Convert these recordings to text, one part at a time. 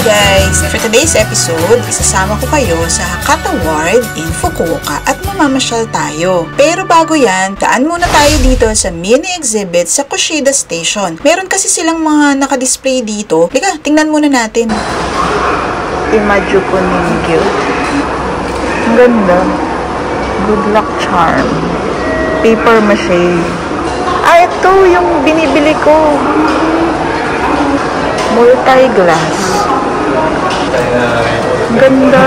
guys! For today's episode, isasama ko kayo sa Hakata Ward in Fukuoka at mamamasyal tayo. Pero bago yan, daan muna tayo dito sa mini exhibit sa Kushida Station. Meron kasi silang mga nakadisplay dito. Liga, tingnan muna natin. Imajuku Ningyo. Ang ganda. Good luck charm. Paper mache. Ah, ito yung binibili ko. Multi-glass. Ganda.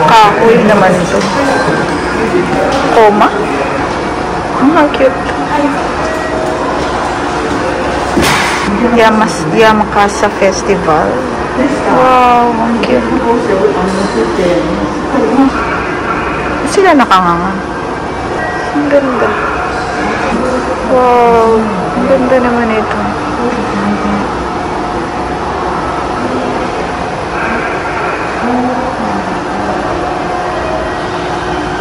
Kahoy naman ito. Koma? Ang cute. Yamakasa Festival. Wow, ang cute. Sila nakanganga. Ang ganda. Wow, ang ganda naman ito.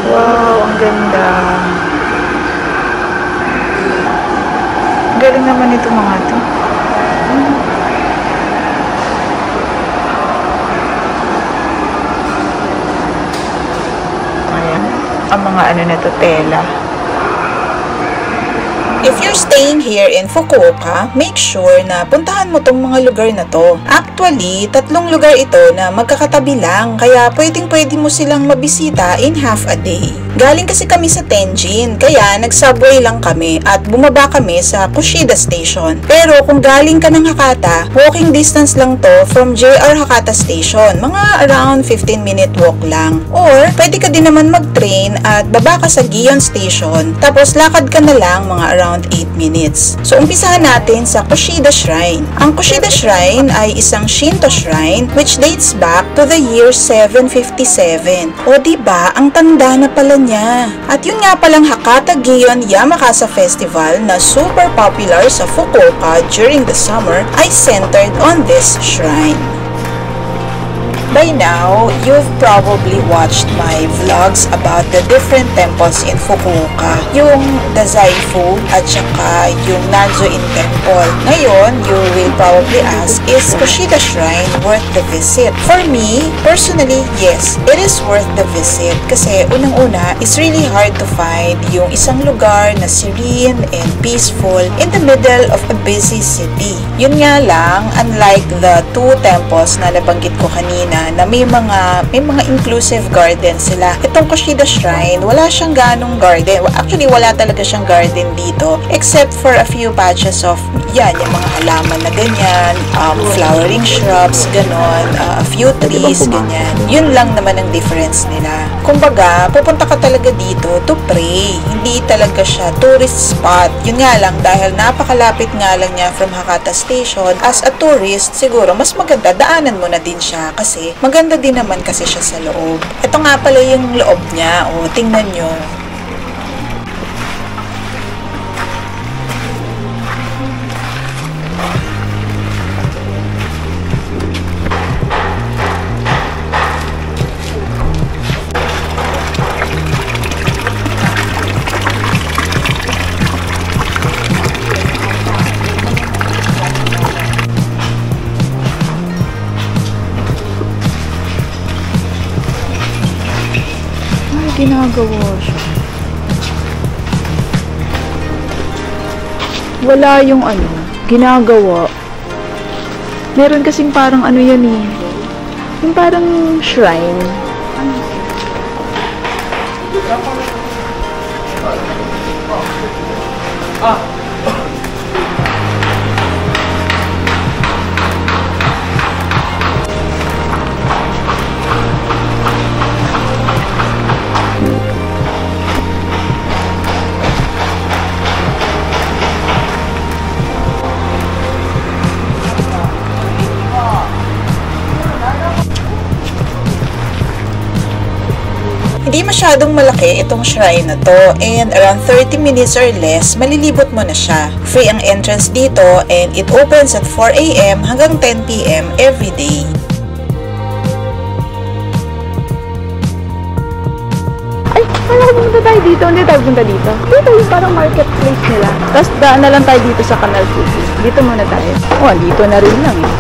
Wow, ang ganda. Galing naman ito mga ito. Ayan. Ang mga ano na ito, tela. If you're staying here in Fukuoka, make sure na puntahan mo tong mga lugar na to. Actually, 3 lugar ito na magkakatabi lang, kaya pwedeng-pwede mo silang mabisita in half a day. Galing kasi kami sa Tenjin, kaya nag-subway lang kami at bumaba kami sa Kushida Station. Pero kung galing ka ng Hakata, walking distance lang to from JR Hakata Station, mga around 15-minute walk lang. Or, pwede ka din naman mag-train at baba ka sa Gion Station, tapos lakad ka na lang mga around 8 minutes. So, umpisahan natin sa Kushida Shrine. Ang Kushida Shrine ay isang Shinto shrine which dates back to the year 757. O diba, ang tanda na pala niya. At yun nga palang Hakata Gion Yamakasa Festival na super popular sa Fukuoka during the summer ay centered on this shrine. By now, you've probably watched my vlogs about the different temples in Fukuoka. Yung Dazaifu at saka yung Nanzo-in Temple. Ngayon, you will probably ask, is Kushida Shrine worth the visit? For me, personally, yes, it is worth the visit. Kasi unang-una, it's really hard to find yung isang lugar na serene and peaceful in the middle of a busy city. Yun nga lang, unlike the 2 temples na nabanggit ko kanina, na may mga inclusive garden sila. Itong Kushida Shrine, wala siyang ganong garden. Actually, wala talaga siyang garden dito except for a few patches of yung mga halaman na ganyan, flowering shrubs, ganon, a few trees, ganyan. Yun lang naman ang difference nila. Kumbaga, pupunta ka talaga dito to pray. Hindi talaga siya tourist spot. Yun nga lang, dahil napakalapit nga lang niya from Hakata Station, as a tourist, siguro mas maganda daanan mo na din siya kasi maganda din naman kasi siya sa loob. Ito nga pala yung loob niya. O, tingnan nyo. Ginagawa siya. Wala yung ginagawa. Meron kasing parang yan eh. Yung parang shrine. Hindi masyadong malaki itong shrine na to and around 30 minutes or less, malilibot mo na siya. Free ang entrance dito and it opens at 4 AM hanggang 10 PM every day. Ay, wala pumunta tayo dito. Hindi tayo pumunta dito. Dito yung parang marketplace nila. Tapos daan na lang tayo dito sa Canal City. Dito muna tayo. Oh, dito na rin lang eh.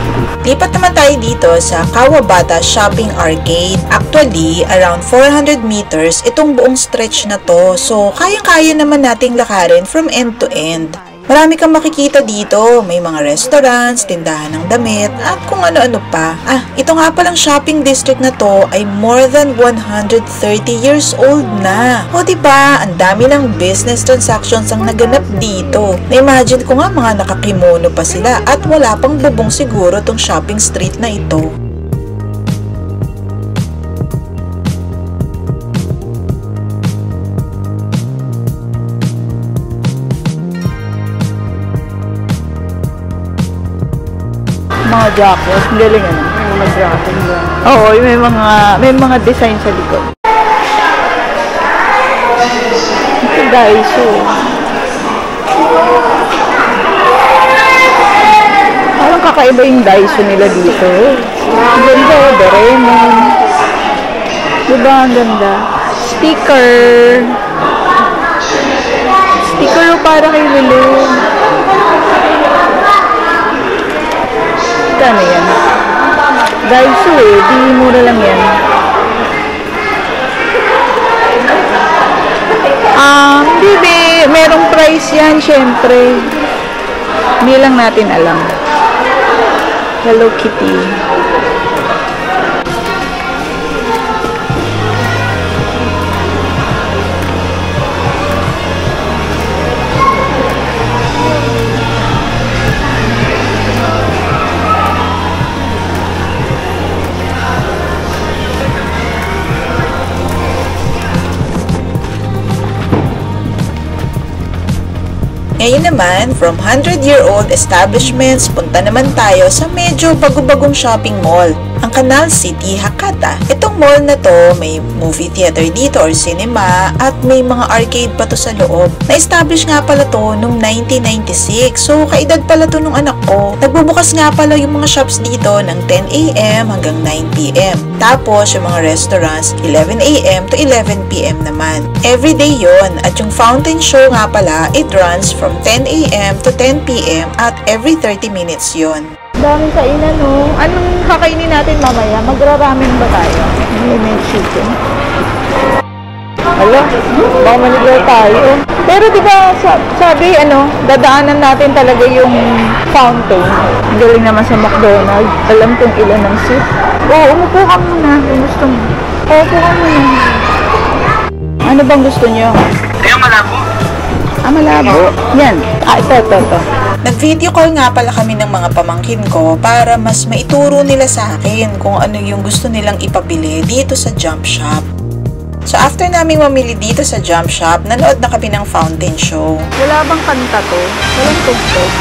Lipat naman tayo dito sa Kawabata Shopping Arcade. Actually, around 400 meters itong buong stretch na to. So, kayang-kaya naman nating lakarin from end to end. Marami kang makikita dito, may mga restaurants, tindahan ng damit, at kung ano-ano pa. Ito nga palang shopping district na to ay more than 130 years old na. O diba, ang dami ng business transactions ang naganap dito. Na-imagine ko nga mga nakakimono pa sila at wala pang bubong siguro tong shopping street na ito. Mga jacket, galing ano. May mga jacket ba? Oo, may mga design sa likod. Ito Daiso. Parang kakaiba yung Daiso nila dito. Ang ganda, Doraemon. Diba, ang ganda? Sticker. Sticker para kay Lulu. Kano yan? Daiso eh, di mura lang yan. Hindi, merong price yan, syempre. Hindi lang natin alam. Hello Kitty. Ngayon naman, from 100-year-old establishments, punta naman tayo sa medyo bago-bagong shopping mall, ang Canal City, Hakata. Itong mall na to, may movie theater dito or cinema at may mga arcade pa to sa loob. Na-establish nga pala to noong 1996, so kaedad pala to nung anak ko. Nagbubukas nga pala yung mga shops dito ng 10 a.m. hanggang 9 p.m. Tapos yung mga restaurants, 11 a.m. to 11 p.m. naman. Everyday yon at yung fountain show nga pala, it runs from 10 a.m. to 10 p.m. at every 30 minutes yon. Daming kainan, no? Anong kakainin natin mamaya? Magra-ramen ba tayo? May chicken. Hala, baka manigaw tayo. Pero diba, sabi, dadaanan natin talaga yung fountain. Galing naman sa McDonald's. Alam kung ilan ang seat. Oo, umupo ka muna. Kung gusto mo. Umupo ka muna. Ano bang gusto nyo? Ayun, malabo. Malabo. Yan. Ito. Nag-video call nga pala kami ng mga pamangkin ko para mas maituro nila sa akin kung ano yung gusto nilang ipabili dito sa Jump Shop. So after naming mamili dito sa Jump Shop, nanood na kami ng fountain show. Wala bang kanta to? Walang tugtog.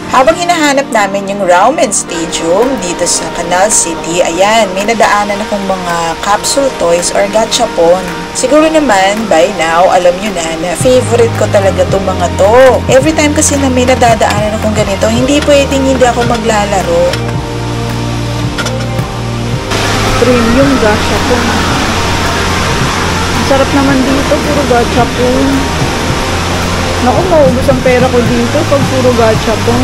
Habang hinahanap namin yung Ramen Stadium dito sa Canal City, ayan, may nadaanan akong mga capsule toys or gachapon. Siguro naman, by now, alam nyo na favorite ko talaga itong mga to. Every time kasi na may nadadaanan akong ganito, hindi pwedeng hindi ako maglalaro. Premium gachapon. Ang sarap naman dito, puro gachapon. Naku, maubos ang pera ko dito pag puro gachapon.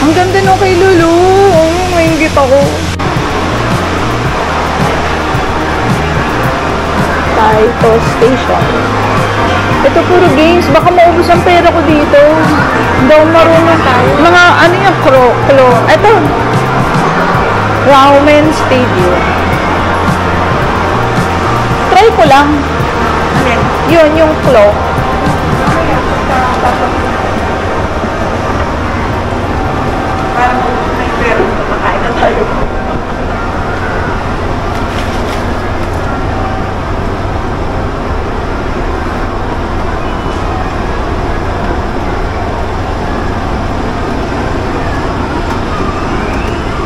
Ang ganda nung kay Lulu. Maingit ako. Taito Station. Ito puro games. Baka maubos ang pera ko dito. Hindi ako marunong tayo. Mga ano yung klo. Ito. Ramen Stadium. Try ko lang. Alin? Yun, yung claw. Parang may pero makain na tayo.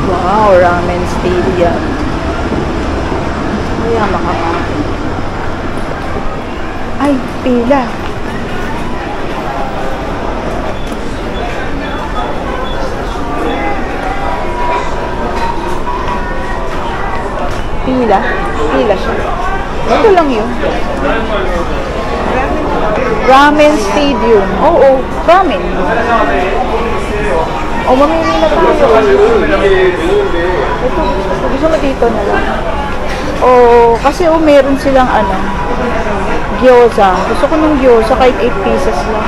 Wow, Ramen Stadium. Kaya makakain. Ay, pila. Pila. Pila siya. Ito lang yun. Ramen Stadium. Oo, ramen. O, mamili na tayo. Ito, gusto mo dito na lang. O, kasi meron silang gyoza. Gusto ko ng gyoza kahit 8 pieces lang.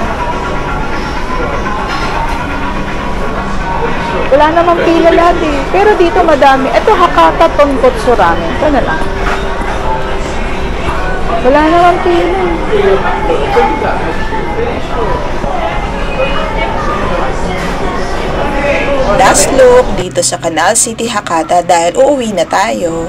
Wala namang pila lahat eh. Pero dito madami. Ito, Hakata Tonkotsu Ramen. Ito na lang. Wala namang pila. Last look dito sa Canal City, Hakata dahil uuwi na tayo.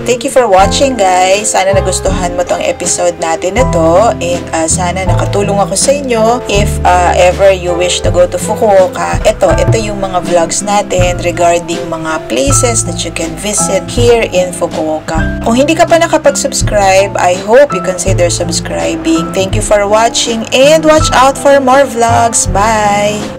Thank you for watching, guys. Sana nagustuhan mo tong episode natin na to, and sana nakatulong ako sa inyo. If ever you wish to go to Fukuoka, ito yung mga vlogs natin regarding mga places that you can visit here in Fukuoka. Kung hindi ka pa nakapag-subscribe, I hope you consider subscribing. Thank you for watching and watch out for more vlogs. Bye!